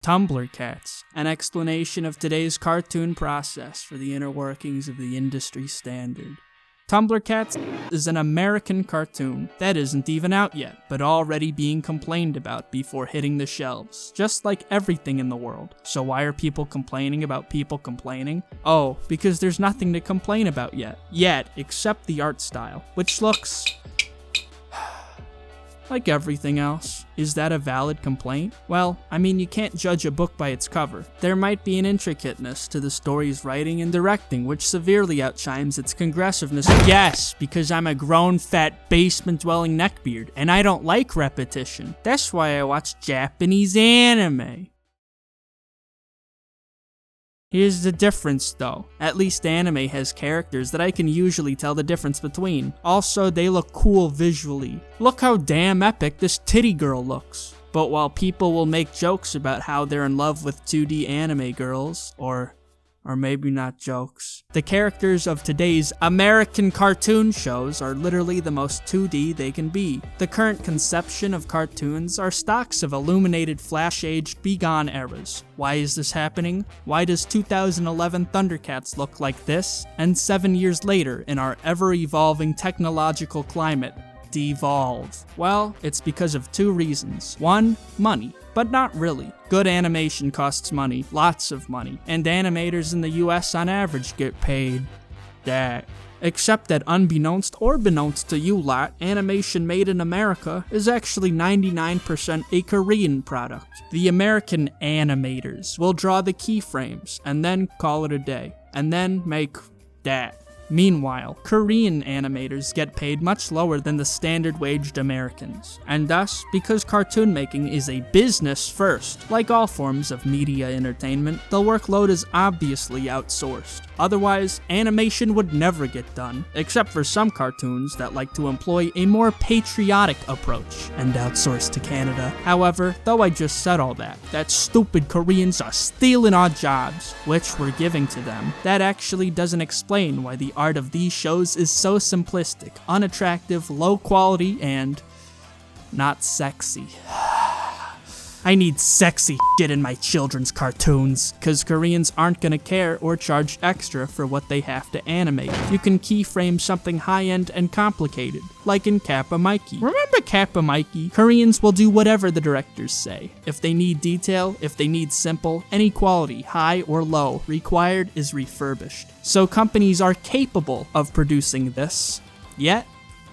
Tumblrcats, an explanation of today's cartoon process for the inner workings of the industry standard. Tumblrcats is an American cartoon that isn't even out yet, but already being complained about before hitting the shelves, just like everything in the world. So why are people complaining about people complaining? Oh, because there's nothing to complain about yet, except the art style, which looks like everything else. Is that a valid complaint? Well, I mean, you can't judge a book by its cover. There might be an intricateness to the story's writing and directing which severely outshines its congressiveness. Yes, because I'm a grown, fat, basement-dwelling neckbeard, and I don't like repetition. That's why I watch Japanese anime. Here's the difference though. At least anime has characters that I can usually tell the difference between. Also, they look cool visually. Look how damn epic this titty girl looks. But while people will make jokes about how they're in love with 2D anime girls, or maybe not jokes, the characters of today's American cartoon shows are literally the most 2D they can be. The current conception of cartoons are stocks of illuminated flash-aged bygone eras. Why is this happening? Why does 2011 Thundercats look like this, and 7 years later in our ever-evolving technological climate, devolve? Well, it's because of two reasons. One, money. But not really. Good animation costs money, lots of money, and animators in the US on average get paid that. Except that unbeknownst or beknownst to you lot, animation made in America is actually 99% a Korean product. The American animators will draw the keyframes and then call it a day, and then make that. Meanwhile, Korean animators get paid much lower than the standard-waged Americans. And thus, because cartoon making is a business first, like all forms of media entertainment, the workload is obviously outsourced. Otherwise, animation would never get done, except for some cartoons that like to employ a more patriotic approach and outsource to Canada. However, though I just said all that stupid Koreans are stealing our jobs, which we're giving to them, that actually doesn't explain why the art of these shows is so simplistic, unattractive, low quality, and not sexy. I need sexy shit in my children's cartoons, cause Koreans aren't gonna care or charge extra for what they have to animate. You can keyframe something high-end and complicated, like in Kappa Mikey. Remember Kappa Mikey? Koreans will do whatever the directors say. If they need detail, if they need simple, any quality, high or low, required is refurbished. So companies are capable of producing this, yet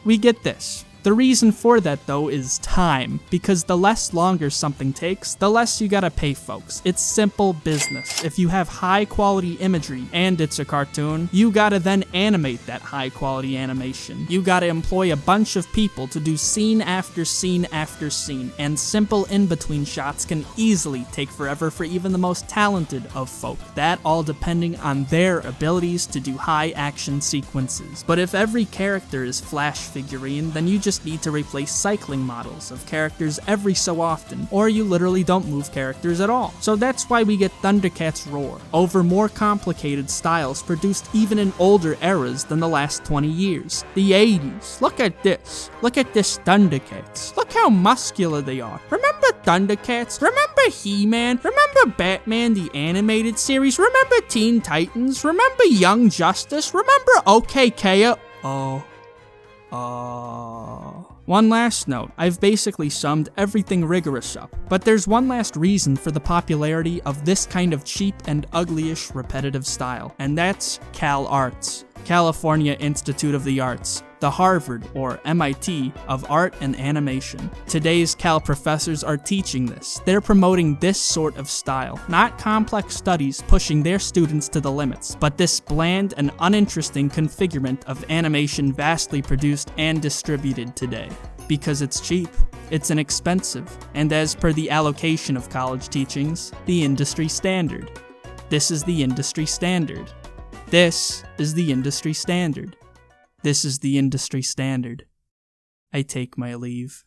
we get this. The reason for that though is time, because the less longer something takes, the less you gotta pay folks. It's simple business. If you have high quality imagery and it's a cartoon, you gotta then animate that high quality animation. You gotta employ a bunch of people to do scene after scene after scene, and simple in-between shots can easily take forever for even the most talented of folk. That all depending on their abilities to do high action sequences. But if every character is Flash figurine, then you just need to replace cycling models of characters every so often, or you literally don't move characters at all. So that's why we get Thundercats Roar, over more complicated styles produced even in older eras than the last 20 years. The 80s. Look at this. Look at this Thundercats. Look how muscular they are. Remember Thundercats? Remember He-Man? Remember Batman the Animated Series? Remember Teen Titans? Remember Young Justice? Remember OKK? One last note, I've basically summed everything rigorous up, but there's one last reason for the popularity of this kind of cheap and uglyish repetitive style, and that's Cal Arts, California Institute of the Arts, the Harvard, or MIT, of art and animation. Today's Cal professors are teaching this. They're promoting this sort of style, not complex studies pushing their students to the limits, but this bland and uninteresting configurement of animation vastly produced and distributed today. Because it's cheap, it's inexpensive, and as per the allocation of college teachings, the industry standard. This is the industry standard. This is the industry standard. This is the industry standard. I take my leave.